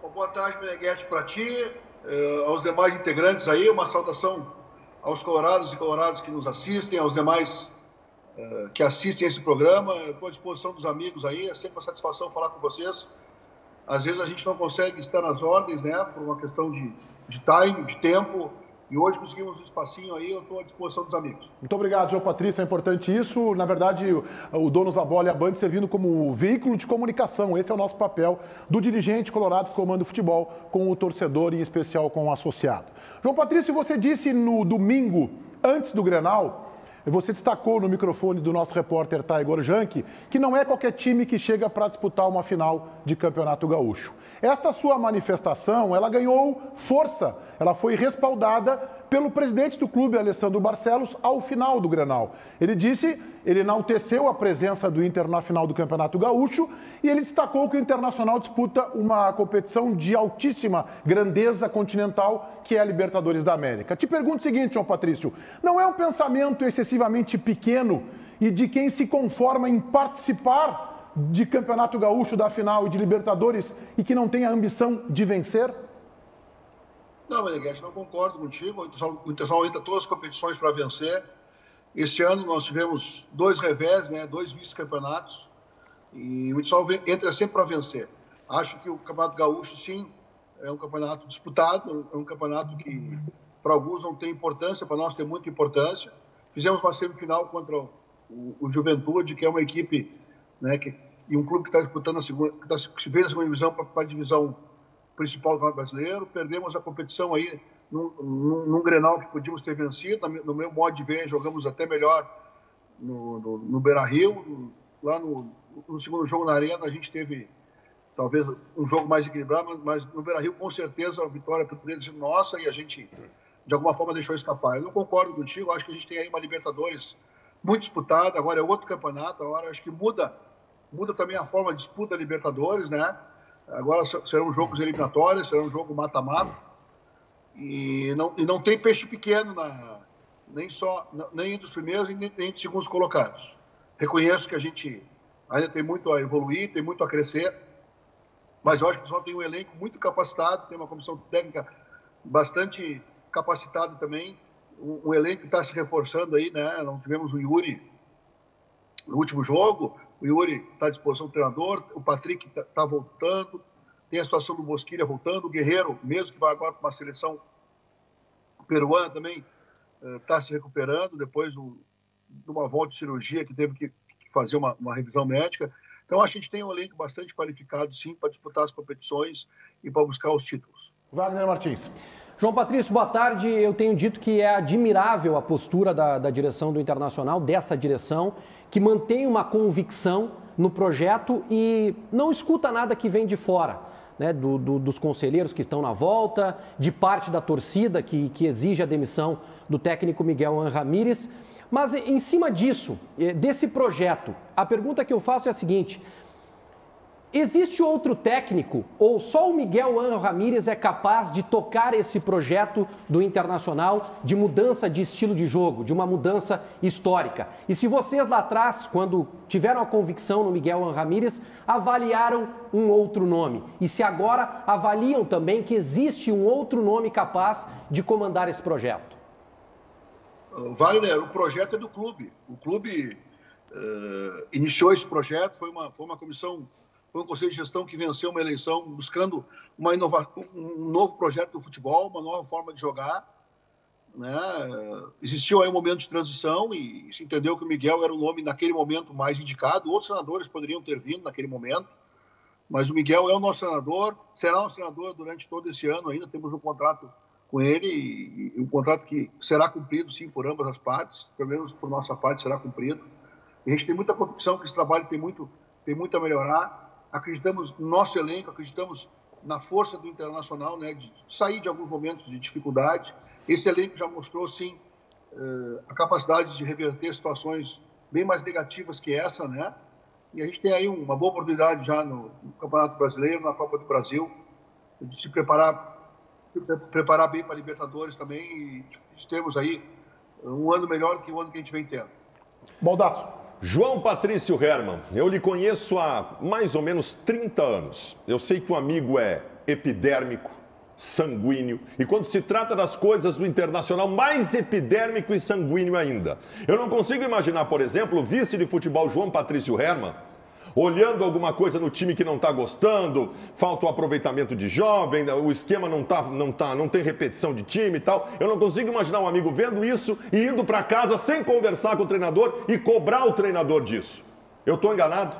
Uma boa tarde, Meneghete, para ti, aos demais integrantes aí, uma saudação aos colorados e coloradas que nos assistem, aos demais que assistem esse programa. Estou à disposição dos amigos aí, é sempre uma satisfação falar com vocês. Às vezes a gente não consegue estar nas ordens, né, por uma questão de time, de tempo, e hoje conseguimos um espacinho aí, eu estou à disposição dos amigos. Muito obrigado, João Patrício, é importante isso. Na verdade, o Donos da Bola e a Band servindo como veículo de comunicação. Esse é o nosso papel do dirigente colorado que comanda o futebol com o torcedor e em especial com o associado. João Patrício, você disse no domingo, antes do Grenal, você destacou no microfone do nosso repórter Taigor Janke que não é qualquer time que chega para disputar uma final de Campeonato Gaúcho. Esta sua manifestação, ela ganhou força, ela foi respaldada pelo presidente do clube, Alessandro Barcelos, ao final do Grenal. Ele enalteceu a presença do Inter na final do Campeonato Gaúcho e ele destacou que o Internacional disputa uma competição de altíssima grandeza continental, que é a Libertadores da América. Te pergunto o seguinte, João Patrício, não é um pensamento excessivamente pequeno e de quem se conforma em participar de Campeonato Gaúcho da final e de Libertadores e que não tem a ambição de vencer? Não, Meneghete, não concordo contigo. O Internacional entra todas as competições para vencer. Esse ano nós tivemos 2 revés, né, 2 vice-campeonatos, e o Internacional entra sempre para vencer. Acho que o Campeonato Gaúcho, sim, é um campeonato disputado, é um campeonato que para alguns não tem importância, para nós tem muita importância. Fizemos uma semifinal contra o Juventude, que é uma equipe, né, e um clube que está disputando que fez a segunda divisão para a divisão principal do Campeonato Brasileiro. Perdemos a competição aí num Grenal que podíamos ter vencido. No meu modo de ver, jogamos até melhor no Beira-Rio. Lá no segundo jogo na Arena, a gente teve talvez um jogo mais equilibrado, mas no Beira-Rio, com certeza, a vitória poderia ser nossa e a gente, de alguma forma, deixou escapar. Eu não concordo contigo, acho que a gente tem aí uma Libertadores muito disputada, agora é outro campeonato, agora acho que muda também a forma de disputa da Libertadores, né? Agora serão jogos eliminatórios, será um jogo mata-mata, e não tem peixe pequeno nem entre os primeiros nem entre os segundos colocados. Reconheço que a gente ainda tem muito a evoluir, tem muito a crescer, mas eu acho que só tem um elenco muito capacitado, tem uma comissão técnica bastante capacitada também, um elenco que está se reforçando aí, né? Nós tivemos o Yuri no último jogo, o Yuri está à disposição do treinador, o Patrick está voltando, tem a situação do Bosquilha voltando, o Guerreiro, mesmo que vai agora para uma seleção peruana também, está se recuperando depois de uma volta de cirurgia que teve que fazer uma revisão médica. Então, a gente tem um elenco bastante qualificado, sim, para disputar as competições e para buscar os títulos. Wagner Martins. João Patrício, boa tarde. Eu tenho dito que é admirável a postura da direção do Internacional, dessa direção, que mantém uma convicção no projeto e não escuta nada que vem de fora, né, dos conselheiros que estão na volta, de parte da torcida que exige a demissão do técnico Miguel Ángel Ramírez. Mas, em cima disso, desse projeto, a pergunta que eu faço é a seguinte: existe outro técnico ou só o Miguel Ángel Ramírez é capaz de tocar esse projeto do Internacional de mudança de estilo de jogo, de uma mudança histórica? E se vocês lá atrás, quando tiveram a convicção no Miguel Ángel Ramírez, avaliaram um outro nome? E se agora avaliam também que existe um outro nome capaz de comandar esse projeto? Wagner, o projeto é do clube. O clube iniciou esse projeto, foi uma comissão, foi um conselho de gestão que venceu uma eleição buscando um novo projeto do futebol, uma nova forma de jogar, né? Existiu aí um momento de transição e se entendeu que o Miguel era o nome naquele momento mais indicado. Outros senadores poderiam ter vindo naquele momento, mas o Miguel é o nosso senador, será um senador durante todo esse ano ainda. Temos um contrato com ele e um contrato que será cumprido, sim, por ambas as partes, pelo menos por nossa parte será cumprido. E a gente tem muita convicção que esse trabalho tem muito a melhorar. Acreditamos no nosso elenco, acreditamos na força do Internacional, né, de sair de alguns momentos de dificuldade. Esse elenco já mostrou, sim, a capacidade de reverter situações bem mais negativas que essa, né? E a gente tem aí uma boa oportunidade já no Campeonato Brasileiro, na Copa do Brasil, de se preparar bem para a Libertadores também, e temos aí um ano melhor que o ano que a gente vem tendo. Baldasso. João Patrício Hermann, eu lhe conheço há mais ou menos 30 anos. Eu sei que o amigo é epidérmico, sanguíneo. E quando se trata das coisas do Internacional, mais epidérmico e sanguíneo ainda. Eu não consigo imaginar, por exemplo, o vice de futebol João Patrício Herman olhando alguma coisa no time que não está gostando, falta o aproveitamento de jovem, o esquema não tem repetição de time e tal. Eu não consigo imaginar um amigo vendo isso e indo para casa sem conversar com o treinador e cobrar o treinador disso. Eu estou enganado?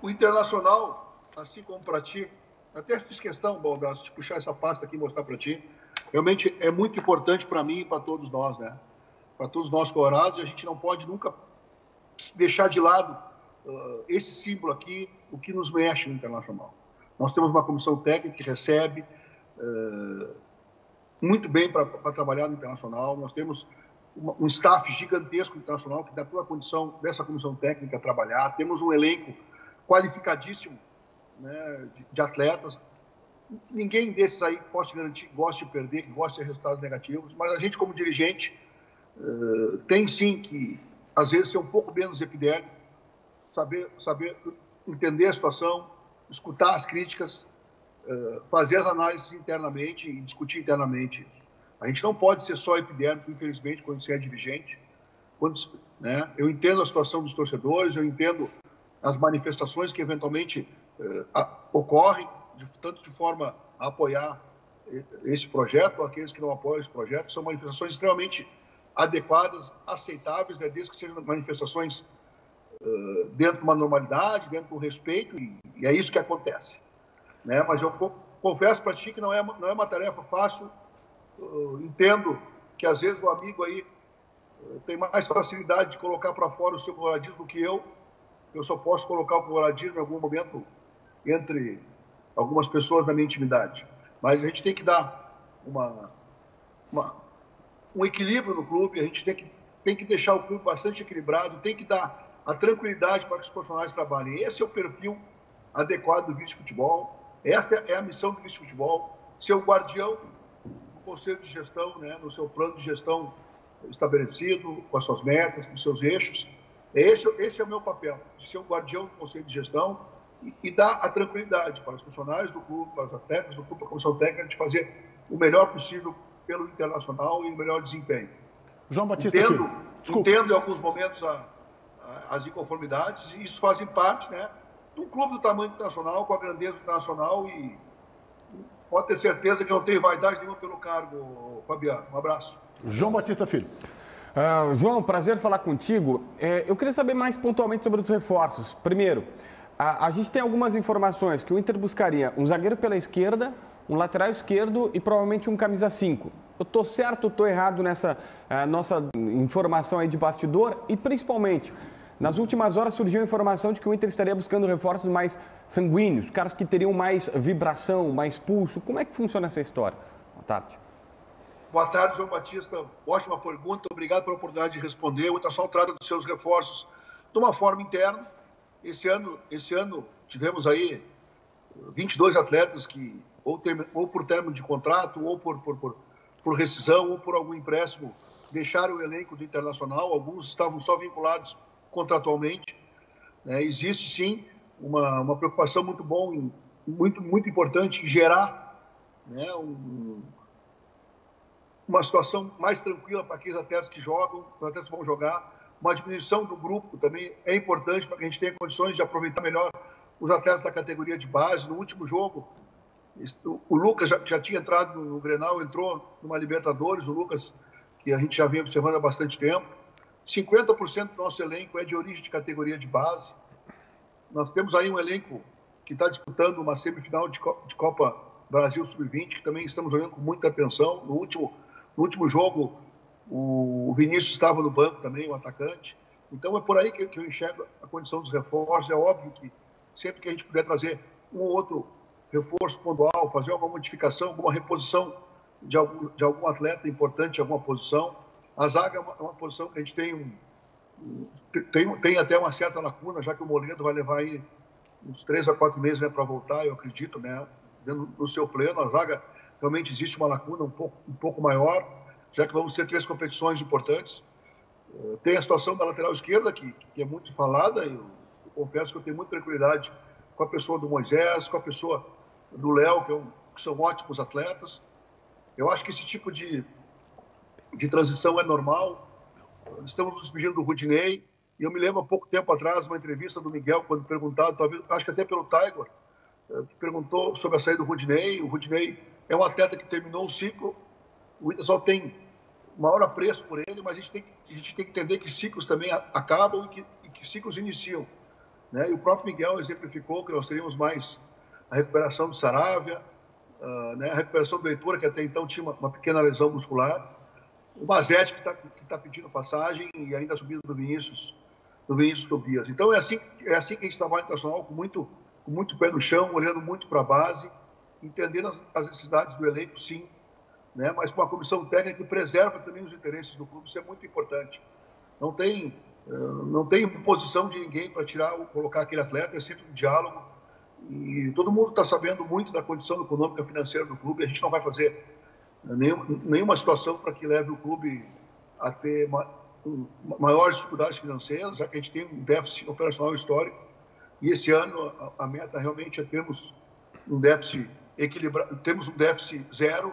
O Internacional, assim como para ti, até fiz questão, Baldasso, de puxar essa pasta aqui e mostrar para ti. Realmente é muito importante para mim e para todos nós, né? Para todos nós colorados, a gente não pode nunca deixar de lado esse símbolo aqui, o que nos mexe no Internacional. Nós temos uma comissão técnica que recebe muito bem para trabalhar no Internacional. Nós temos um staff gigantesco no Internacional que dá toda a condição dessa comissão técnica trabalhar. Temos um elenco qualificadíssimo, né, de atletas. Ninguém desses aí pode garantir que gosta de perder, que gosta de resultados negativos, mas a gente, como dirigente, tem sim que, às vezes, ser um pouco menos epidérmico, saber entender a situação, escutar as críticas, fazer as análises internamente e discutir internamente isso. A gente não pode ser só epidérmico, infelizmente, quando se é dirigente. Né? Eu entendo a situação dos torcedores, eu entendo as manifestações que eventualmente ocorrem, tanto de forma a apoiar esse projeto, ou aqueles que não apoiam esse projeto. São manifestações extremamente adequadas, aceitáveis, né? Desde que sejam manifestações dentro de uma normalidade, dentro do respeito, e é isso que acontece, né? Mas eu confesso para ti que não é uma tarefa fácil. Entendo que às vezes o amigo aí tem mais facilidade de colocar para fora o seu coloradismo do que eu. Eu só posso colocar o coloradismo em algum momento entre algumas pessoas na minha intimidade. Mas a gente tem que dar um equilíbrio no clube, a gente tem que deixar o clube bastante equilibrado, tem que dar a tranquilidade para que os profissionais trabalhem. Esse é o perfil adequado do vice-futebol, essa é a missão do vice-futebol, ser o guardião do conselho de gestão, né, no seu plano de gestão estabelecido, com as suas metas, com os seus eixos. Esse é o meu papel, de ser o guardião do conselho de gestão e dar a tranquilidade para os funcionários do clube, para os atletas do clube, para a comissão técnica, de fazer o melhor possível pelo Internacional e o melhor desempenho. João Batista, entendo em alguns momentos as inconformidades, e isso fazem parte, né, de um clube do tamanho internacional, com a grandeza internacional, e pode ter certeza que eu não tenho vaidade nenhuma pelo cargo, Fabiano. Um abraço. João Batista Filho. João, prazer falar contigo. Eu queria saber mais pontualmente sobre os reforços. Primeiro, a gente tem algumas informações que o Inter buscaria um zagueiro pela esquerda, um lateral esquerdo e provavelmente um camisa 5. Eu estou certo ou estou errado nessa nossa informação aí de bastidor? E principalmente, nas últimas horas surgiu a informação de que o Inter estaria buscando reforços mais sanguíneos, caras que teriam mais vibração, mais pulso. Como é que funciona essa história? Boa tarde. Boa tarde, João Batista. Ótima pergunta. Obrigado pela oportunidade de responder. O Internacional trata dos seus reforços de uma forma interna. Esse ano tivemos aí 22 atletas que, ou por término de contrato, ou por rescisão, ou por algum empréstimo, deixaram o elenco do Internacional. Alguns estavam só vinculados contratualmente. Existe, sim, uma preocupação muito importante em gerar, né, uma situação mais tranquila para aqueles atletas que jogam, os atletas que vão jogar. Uma diminuição do grupo também é importante para que a gente tenha condições de aproveitar melhor os atletas da categoria de base. No último jogo, o Lucas já tinha entrado no Grenal, entrou numa Libertadores. O Lucas, que a gente já vem observando há bastante tempo. 50% do nosso elenco é de origem de categoria de base. Nós temos aí um elenco que está disputando uma semifinal de Copa Brasil Sub-20, que também estamos olhando com muita atenção. No último jogo, o Vinícius estava no banco também, o atacante. Então é por aí que eu enxergo a condição dos reforços. É óbvio que sempre que a gente puder trazer um ou outro reforço pontual, fazer alguma modificação, alguma reposição de algum atleta importante em alguma posição. A zaga é uma posição que a gente tem até uma certa lacuna, já que o Moledo vai levar aí uns 3 a 4 meses, né, para voltar, eu acredito, né, no seu pleno. A zaga realmente existe uma lacuna um pouco maior, já que vamos ter 3 competições importantes. Tem a situação da lateral esquerda, que é muito falada. Eu confesso que eu tenho muita tranquilidade com a pessoa do Moisés, com a pessoa do Léo, que são ótimos atletas. Eu acho que esse tipo de transição é normal. Estamos nos despedindo do Rudinei. E eu me lembro há pouco tempo atrás, uma entrevista do Miguel, quando perguntado, talvez, acho que até pelo Tiger, que perguntou sobre a saída do Rudinei. O Rudinei é um atleta que terminou o ciclo. O Internacional tem maior apreço por ele, mas a gente tem que entender que ciclos também acabam e que ciclos iniciam. Né? E o próprio Miguel exemplificou que nós teríamos mais a recuperação do Saravia, né? A recuperação do Heitor, que até então tinha uma pequena lesão muscular. O Mazete, que tá pedindo passagem, e ainda a subida do Vinícius Tobias. Então é assim que a gente trabalha no Internacional, com muito pé no chão, olhando muito para a base, entendendo as necessidades do elenco, sim, né? Mas com uma comissão técnica que preserva também os interesses do clube, isso é muito importante. Não tem imposição de ninguém para colocar aquele atleta, é sempre um diálogo, e todo mundo está sabendo muito da condição econômica e financeira do clube, e a gente não vai fazer nenhuma situação para que leve o clube a ter maiores dificuldades financeiras, já que a gente tem um déficit operacional histórico, e esse ano a meta realmente é termos um déficit equilibrado, temos um déficit zero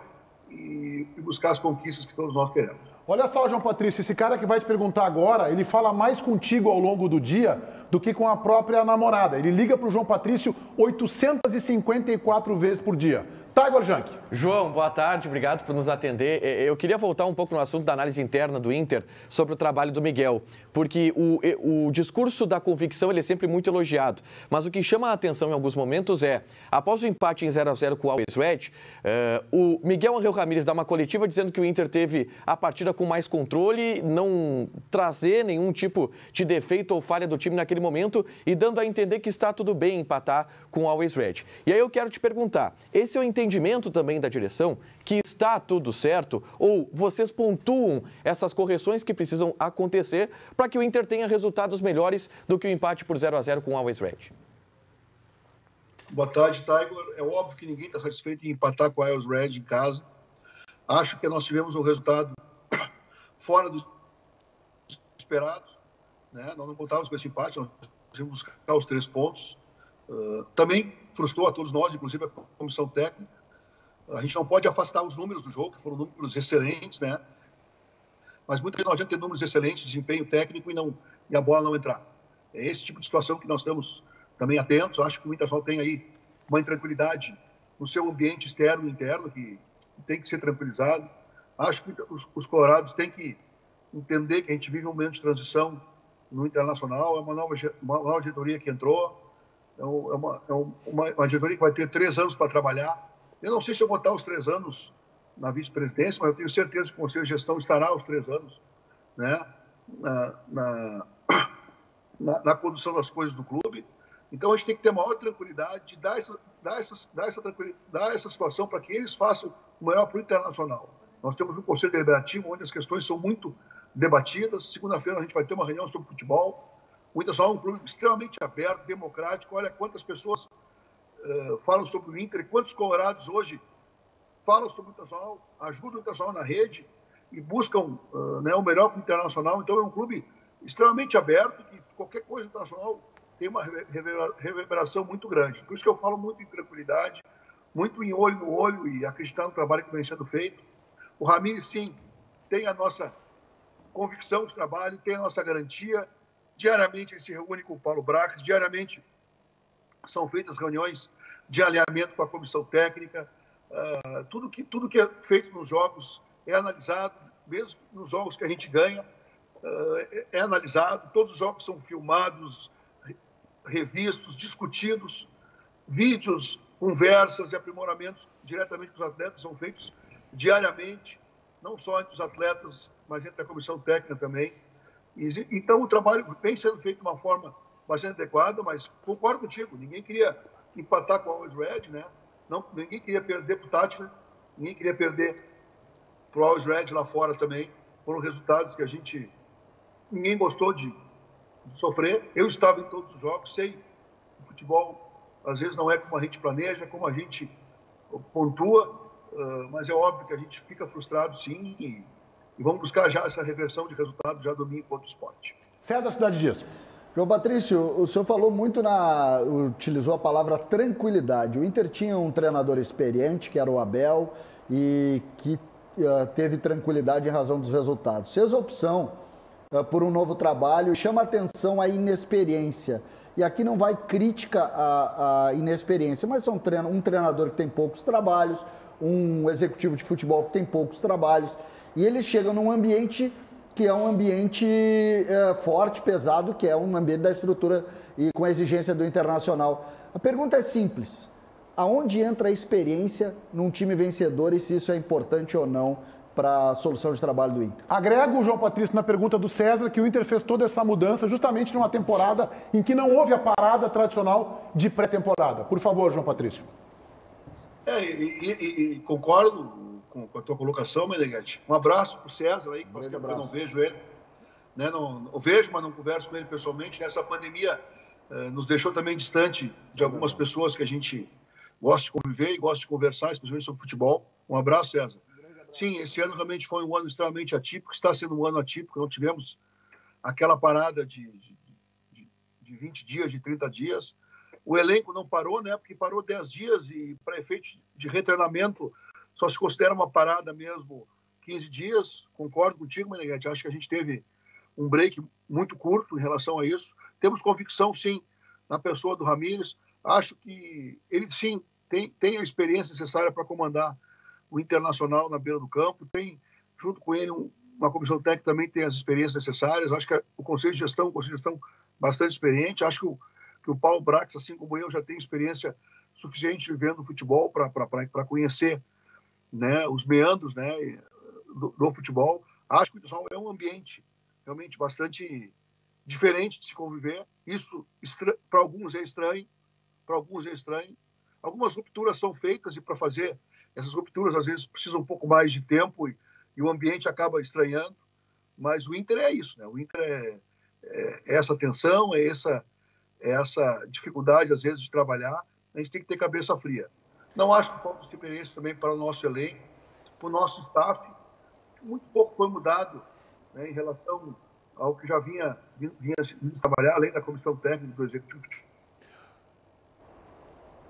e buscar as conquistas que todos nós queremos. Olha só, João Patrício, esse cara que vai te perguntar agora, ele fala mais contigo ao longo do dia do que com a própria namorada. Ele liga para o João Patrício 854 vezes por dia. Tiger Junk. João, boa tarde, obrigado por nos atender. Eu queria voltar um pouco no assunto da análise interna do Inter sobre o trabalho do Miguel, porque o discurso da convicção ele é sempre muito elogiado, mas o que chama a atenção em alguns momentos é, após o empate em 0-0 com o Always Red, o Miguel Ángel Ramírez dá uma coletiva dizendo que o Inter teve a partida com mais controle, não trazer nenhum tipo de defeito ou falha do time naquele momento e dando a entender que está tudo bem empatar com o Always Red. E aí eu quero te perguntar, esse é o entendimento também da direção, que está tudo certo, ou vocês pontuam essas correções que precisam acontecer para que o Inter tenha resultados melhores do que o empate por 0-0 com o Always Red? Boa tarde, Tiger. É óbvio que ninguém está satisfeito em empatar com o Always Red em casa. Acho que nós tivemos um resultado fora do esperado, né? Nós não contávamos com esse empate, nós tínhamos buscar os 3 pontos. Também frustrou a todos nós, inclusive a comissão técnica. A gente não pode afastar os números do jogo, que foram números excelentes, né? Mas muitas vezes não adianta ter números excelentes, desempenho técnico e a bola não entrar. É esse tipo de situação que nós estamos também atentos. Acho que o Internacional tem aí uma intranquilidade no seu ambiente externo e interno, que tem que ser tranquilizado. Acho que os colorados têm que entender que a gente vive um momento de transição no Internacional. É uma nova diretoria que entrou. É uma diretoria que vai ter 3 anos para trabalhar. Eu não sei se eu vou estar os 3 anos na vice-presidência, mas eu tenho certeza que o Conselho de Gestão estará os 3 anos, né, na condução das coisas do clube. Então, a gente tem que ter maior tranquilidade de dar essa situação para que eles façam o melhor para o Internacional. Nós temos um Conselho Deliberativo onde as questões são muito debatidas. Segunda-feira a gente vai ter uma reunião sobre futebol. O Internacional é um clube extremamente aberto, democrático. Olha quantas pessoas falam sobre o Inter e quantos colorados hoje falam sobre o Internacional, ajudam o Internacional na rede e buscam o melhor para o Internacional. Então é um clube extremamente aberto, que qualquer coisa do Internacional tem uma reverberação muito grande. Por isso que eu falo muito em tranquilidade, muito em olho no olho e acreditar no trabalho que vem sendo feito. O Ramírez, sim, tem a nossa convicção de trabalho, tem a nossa garantia. Diariamente ele se reúne com o Paulo Brax, diariamente são feitas reuniões de alinhamento com a comissão técnica. Tudo que é feito nos jogos é analisado, mesmo nos jogos que a gente ganha, é analisado. Todos os jogos são filmados, revistos, discutidos, vídeos, conversas e aprimoramentos diretamente com os atletas são feitos diariamente, não só entre os atletas, mas entre a comissão técnica também. Então, o trabalho vem sendo feito de uma forma bastante adequada, mas concordo contigo, ninguém queria empatar com a Always Red, né? Ninguém queria perder para o Tátira, ninguém queria perder para o Always Red lá fora também. Foram resultados que ninguém gostou de sofrer. Eu estava em todos os jogos, sei que o futebol às vezes não é como a gente planeja, como a gente pontua, mas é óbvio que a gente fica frustrado sim e vamos buscar já essa reversão de resultados já domingo contra o Sport. Você é da Cidade Dias? João Patrício, o senhor falou muito utilizou a palavra tranquilidade. O Inter tinha um treinador experiente, que era o Abel, e que teve tranquilidade em razão dos resultados. Fez a opção por um novo trabalho, chama atenção a inexperiência. E aqui não vai crítica à inexperiência, mas é um treinador que tem poucos trabalhos, um executivo de futebol que tem poucos trabalhos, e ele chega num ambiente que é um ambiente forte, pesado, que é um ambiente da estrutura e com a exigência do Internacional. A pergunta é simples: aonde entra a experiência num time vencedor e se isso é importante ou não para a solução de trabalho do Inter? Agrego o João Patrício na pergunta do César, que o Inter fez toda essa mudança justamente numa temporada em que não houve a parada tradicional de pré-temporada. Por favor, João Patrício. Concordo com a tua colocação, Meneghetti. Um abraço para o César aí, que faz tempo que eu não vejo ele. Né? Eu vejo, mas não converso com ele pessoalmente. Essa pandemia nos deixou também distante de algumas pessoas que a gente gosta de conviver e gosta de conversar, especialmente sobre futebol. Um abraço, César. Sim, esse ano realmente foi um ano extremamente atípico, está sendo um ano atípico, não tivemos aquela parada de 20 dias, de 30 dias. O elenco não parou, né? Porque parou 10 dias e, para efeito de retreinamento, só se considera uma parada mesmo 15 dias. Concordo contigo, Meneghetti. Acho que a gente teve um break muito curto em relação a isso. Temos convicção, sim, na pessoa do Ramires. Acho que ele, sim, tem a experiência necessária para comandar o Internacional na beira do campo. Tem, junto com ele, uma comissão técnica também tem as experiências necessárias. Acho que o Conselho de Gestão bastante experiente. Acho que o Paulo Brax, assim como eu, já tem experiência suficiente vivendo o futebol para conhecer, né, os meandros, né, do futebol. Acho que o Internacional é um ambiente realmente bastante diferente de se conviver. Isso, para alguns, é estranho. Para alguns é estranho. Algumas rupturas são feitas e, para fazer essas rupturas, às vezes, precisam um pouco mais de tempo e o ambiente acaba estranhando. Mas o Inter é isso, né? O Inter é essa tensão, é essa dificuldade, às vezes, de trabalhar. A gente tem que ter cabeça fria. Não acho que falta experiência também para o nosso elenco, para o nosso staff. Muito pouco foi mudado, né, em relação ao que já vinha trabalhar, além da comissão técnica do Executivo.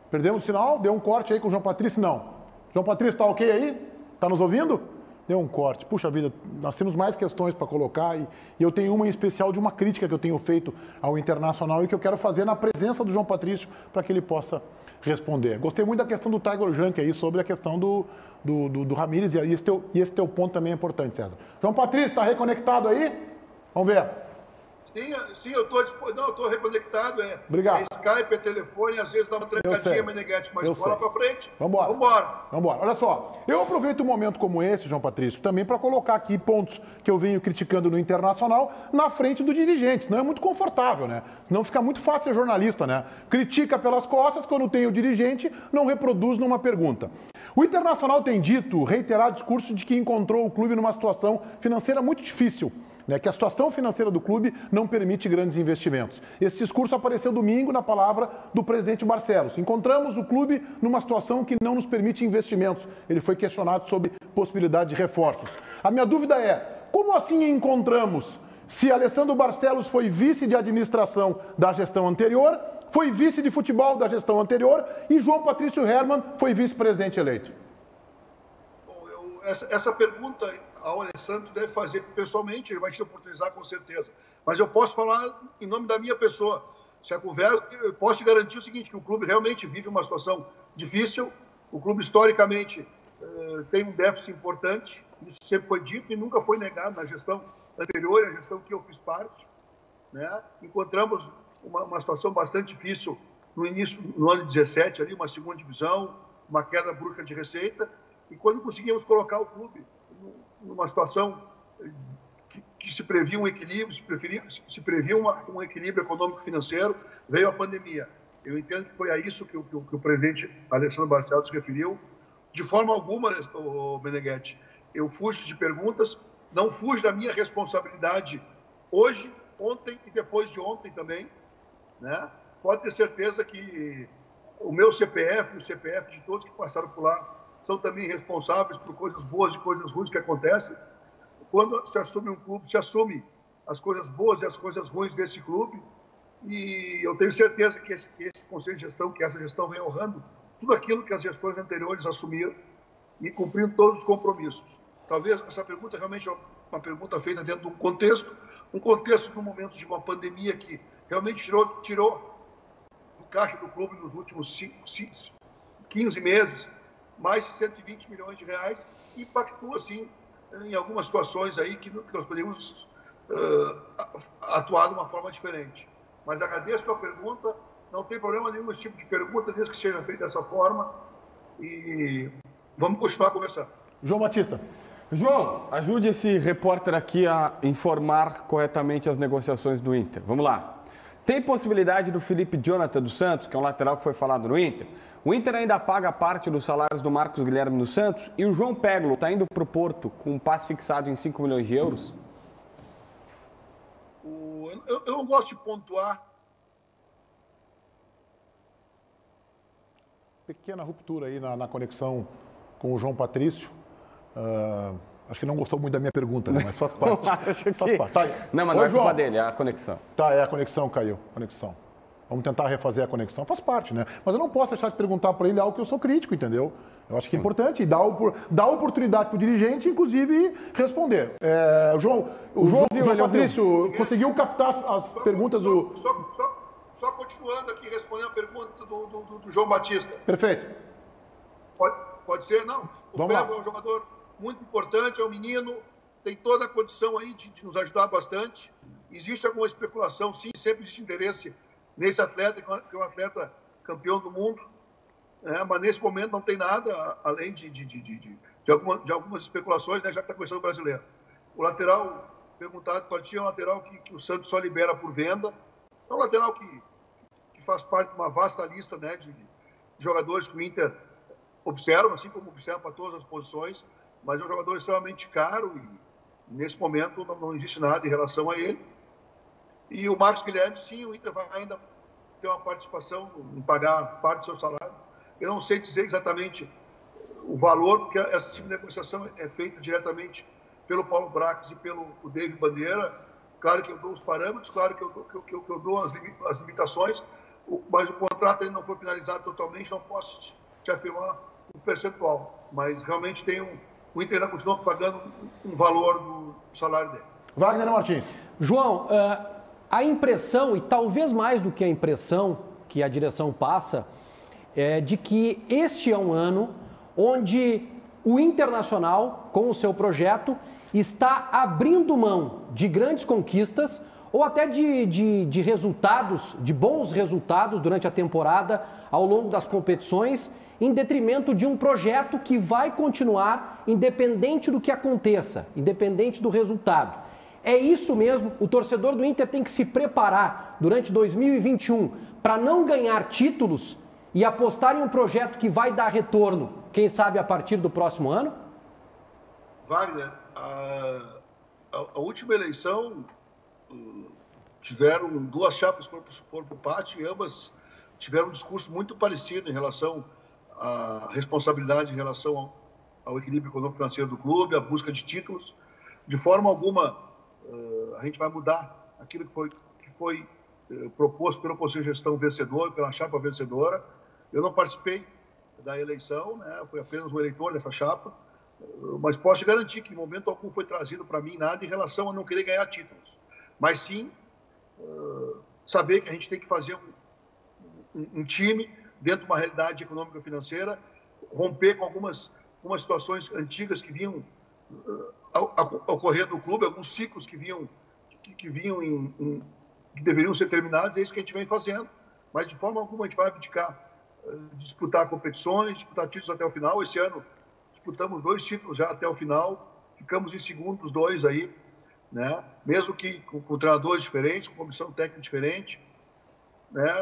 Perdemos o sinal? Deu um corte aí com o João Patrício? Não. João Patrício, está ok aí? Está nos ouvindo? Deu um corte. Puxa vida, nós temos mais questões para colocar e eu tenho uma em especial de uma crítica que eu tenho feito ao Internacional e que eu quero fazer na presença do João Patrício para que ele possa responder. Gostei muito da questão do Tiger Junk aí, sobre a questão do Ramires, e esse teu ponto também é importante, César. João Patrício, está reconectado aí? Vamos ver. Sim, eu estou reconectado. Obrigado. É Skype, é telefone, às vezes dá uma trancadinha, Meneghetti, mas bola para frente. Vambora. Olha só, eu aproveito um momento como esse, João Patrício, também para colocar aqui pontos que eu venho criticando no Internacional na frente do dirigente, senão é muito confortável, né? Senão fica muito fácil ser jornalista, né? Critica pelas costas, quando tem o dirigente, não reproduz numa pergunta. O Internacional tem dito, reiterado discurso de que encontrou o clube numa situação financeira muito difícil, né, que a situação financeira do clube não permite grandes investimentos. Esse discurso apareceu domingo na palavra do presidente Barcelos. Encontramos o clube numa situação que não nos permite investimentos. Ele foi questionado sobre possibilidade de reforços. A minha dúvida é, como assim encontramos? Se Alessandro Barcelos foi vice de administração da gestão anterior, foi vice de futebol da gestão anterior e João Patrício Hermann foi vice-presidente eleito. Bom, essa pergunta ao Alessandro deve fazer pessoalmente, ele vai te oportunizar com certeza. Mas eu posso falar em nome da minha pessoa. Se a conversa, eu posso te garantir o seguinte, que o clube realmente vive uma situação difícil, o clube historicamente tem um déficit importante, isso sempre foi dito e nunca foi negado na gestão anterior, a gestão que eu fiz parte, né? Encontramos uma situação bastante difícil no início, no ano de 17, ali, uma segunda divisão, uma queda brusca de receita, e quando conseguimos colocar o clube numa situação que se previa um equilíbrio, se previa um equilíbrio econômico-financeiro, veio a pandemia. Eu entendo que foi a isso que o presidente Alessandro Barcelos se referiu. De forma alguma, Meneghetti, eu fujo de perguntas, não fujo da minha responsabilidade hoje, ontem e depois de ontem também, né? Pode ter certeza que o meu CPF, o CPF de todos que passaram por lá, são também responsáveis por coisas boas e coisas ruins que acontecem. Quando se assume um clube, se assume as coisas boas e as coisas ruins desse clube, E eu tenho certeza que esse conselho de gestão, que essa gestão vem honrando tudo aquilo que as gestões anteriores assumiram e cumprindo todos os compromissos. Talvez essa pergunta realmente é uma pergunta feita dentro de um contexto no momento de uma pandemia que realmente tirou do caixa do clube nos últimos 15 meses mais de 120 milhões de reais e impactou, assim, em algumas situações aí que nós podemos atuar de uma forma diferente. Mas agradeço a tua pergunta, não tem problema nenhum esse tipo de pergunta, desde que seja feita dessa forma, e vamos continuar conversando. João Batista. João, ajude esse repórter aqui a informar corretamente as negociações do Inter. Vamos lá. Tem possibilidade do Felipe Jonathan dos Santos, que é um lateral que foi falado no Inter? O Inter ainda paga parte dos salários do Marcos Guilherme dos Santos e o João Peglo está indo para o Porto com um passe fixado em 5 milhões de euros? Eu não gosto de pontuar. Pequena ruptura aí na conexão com o João Patrício. Acho que não gostou muito da minha pergunta, né? Mas faz parte. Faz parte. Tá. Não, mas não é culpa dele, é a conexão. Tá, a conexão caiu. Conexão. Vamos tentar refazer a conexão. Faz parte, né? Mas eu não posso deixar de perguntar para ele algo que eu sou crítico, entendeu? Eu acho que é importante dar oportunidade para o dirigente, inclusive, responder. O João Patrício conseguiu captar as perguntas do... Só continuando aqui, respondendo a pergunta do João Batista. Perfeito. Pode ser? Não. O Pego é um jogador muito importante, é um menino, tem toda a condição aí de nos ajudar bastante. Existe alguma especulação, sim, sempre existe interesse nesse atleta, que é um atleta campeão do mundo, mas nesse momento não tem nada, além de algumas especulações, né, já que está começando o brasileiro. O lateral perguntado para ti é um lateral que o Santos só libera por venda, é um lateral que faz parte de uma vasta lista, né, de jogadores que o Inter observa, assim como observa para todas as posições, mas é um jogador extremamente caro e nesse momento não existe nada em relação a ele. E o Marcos Guilherme, sim, o Inter vai ainda ter uma participação em pagar parte do seu salário. Eu não sei dizer exatamente o valor, porque esse tipo de negociação é feita diretamente pelo Paulo Brax e pelo David Bandeira. Claro que eu dou os parâmetros, claro que eu dou as limitações, mas o contrato ainda não foi finalizado totalmente, não posso te afirmar um percentual. Mas realmente o Inter ainda continua pagando um valor do salário dele. Wagner Martins. João, a impressão, e talvez mais do que a impressão que a direção passa, é de que este é um ano onde o Internacional, com o seu projeto, está abrindo mão de grandes conquistas ou até de resultados, de bons resultados durante a temporada, ao longo das competições, em detrimento de um projeto que vai continuar independente do que aconteça, independente do resultado. É isso mesmo, o torcedor do Inter tem que se preparar durante 2021 para não ganhar títulos e apostar em um projeto que vai dar retorno, quem sabe a partir do próximo ano? Wagner, a última eleição tiveram duas chapas que foram para o pátio e ambas tiveram um discurso muito parecido em relação à responsabilidade, em relação ao equilíbrio econômico-financeiro do clube, à busca de títulos. De forma alguma, a gente vai mudar aquilo que foi proposto pelo Conselho de Gestão vencedor, pela chapa vencedora. Eu não participei da eleição, né? Fui apenas um eleitor dessa chapa, mas posso te garantir que em momento algum foi trazido para mim nada em relação a não querer ganhar títulos, mas sim saber que a gente tem que fazer um time dentro de uma realidade econômica financeira, romper com algumas situações antigas que vinham ocorrer no clube, alguns ciclos que deveriam ser terminados, é isso que a gente vem fazendo, mas de forma alguma a gente vai abdicar disputar competições, disputar títulos até o final. Esse ano disputamos 2 títulos já até o final, ficamos em segundo os 2 aí, né? Mesmo que com treinadores diferentes, com comissão técnica diferente, né?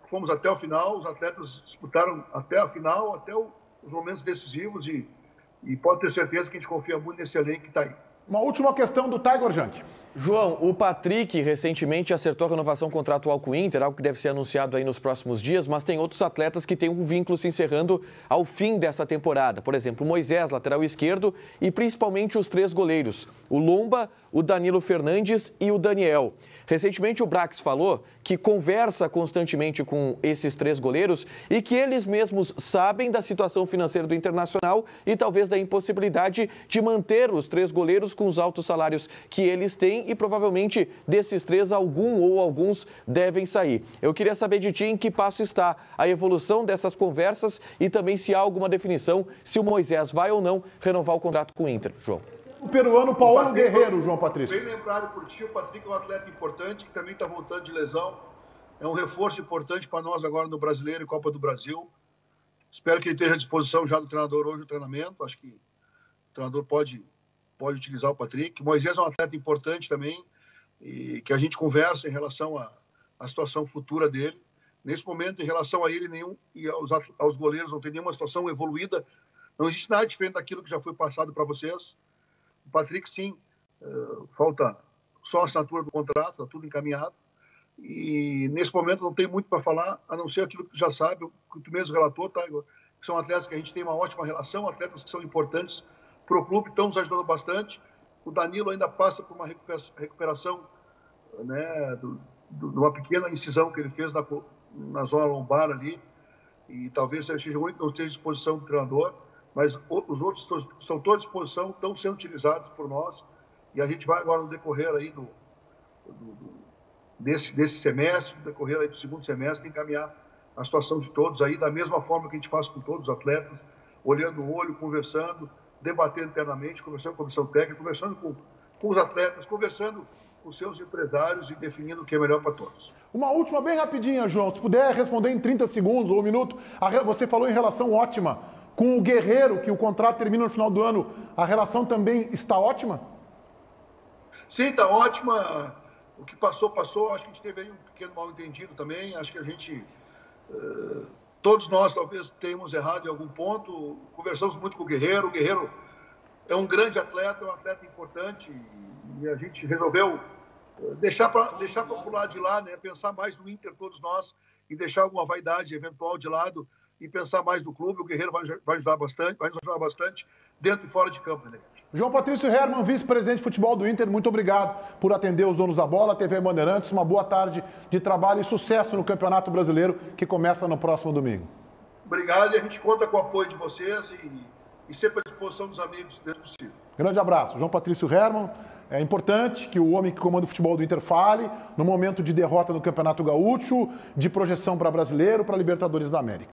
Fomos até o final, os atletas disputaram até a final, até os momentos decisivos e pode ter certeza que a gente confia muito nesse elenco que está aí. Uma última questão do Tiger Junk. João, o Patrick recentemente acertou a renovação contratual com o Inter, algo que deve ser anunciado aí nos próximos dias, mas tem outros atletas que têm um vínculo se encerrando ao fim dessa temporada. Por exemplo, o Moisés, lateral esquerdo, e principalmente os 3 goleiros, o Lomba, o Danilo Fernandes e o Daniel. Recentemente o Brax falou que conversa constantemente com esses 3 goleiros e que eles mesmos sabem da situação financeira do Internacional e talvez da impossibilidade de manter os 3 goleiros com os altos salários que eles têm e provavelmente desses 3 algum ou alguns devem sair. Eu queria saber de ti em que passo está a evolução dessas conversas e também se há alguma definição se o Moisés vai ou não renovar o contrato com o Inter, João. O peruano Paulo Guerreiro, João Patrício. Bem lembrado por ti, o Patrick é um atleta importante que também está voltando de lesão. É um reforço importante para nós agora no Brasileiro e Copa do Brasil. Espero que ele esteja à disposição já do treinador hoje no treinamento. Acho que o treinador pode utilizar o Patrick. O Moisés é um atleta importante também e que a gente conversa em relação à situação futura dele. Nesse momento, em relação a ele e aos goleiros, não tem nenhuma situação evoluída. Não existe nada diferente daquilo que já foi passado para vocês. O Patrick, sim, falta só a assinatura do contrato, está tudo encaminhado. E nesse momento não tem muito para falar, a não ser aquilo que tu já sabe, o que tu mesmo relatou, tá, Igor? Que são atletas que a gente tem uma ótima relação, atletas que são importantes para o clube, estão nos ajudando bastante. O Danilo ainda passa por uma recuperação, né, de uma pequena incisão que ele fez na zona lombar ali, e talvez seja muito, não esteja à disposição do treinador. Mas os outros estão todos à disposição, estão sendo utilizados por nós, e a gente vai agora no decorrer aí desse semestre, no decorrer aí do segundo semestre, encaminhar a situação de todos aí, da mesma forma que a gente faz com todos os atletas, olhando o olho, conversando, debatendo internamente, conversando com a comissão técnica, conversando com os atletas, conversando com seus empresários e definindo o que é melhor para todos. Uma última bem rapidinha, João, se puder responder em 30 segundos ou 1 minuto. Você falou em relação ótima com o Guerreiro, que o contrato termina no final do ano, a relação também está ótima? Sim, está ótima. O que passou. Acho que a gente teve aí um pequeno mal-entendido também. Acho que a gente, todos nós talvez tenhamos errado em algum ponto. Conversamos muito com o Guerreiro. O Guerreiro é um grande atleta, é um atleta importante. E a gente resolveu deixar para o lado de lá, né? Pensar mais no Inter, todos nós, e deixar alguma vaidade eventual de lado e pensar mais no clube. O Guerreiro vai ajudar bastante, vai nos ajudar bastante dentro e fora de campo, né? João Patrício Herman, vice-presidente de futebol do Inter, muito obrigado por atender os donos da bola, TV Bandeirantes. Uma boa tarde de trabalho e sucesso no Campeonato Brasileiro, que começa no próximo domingo. Obrigado, e a gente conta com o apoio de vocês e sempre à disposição dos amigos dentro do possível. Grande abraço. João Patrício Herman. É importante que o homem que comanda o futebol do Inter fale no momento de derrota no Campeonato Gaúcho, de projeção para Brasileiro, para Libertadores da América.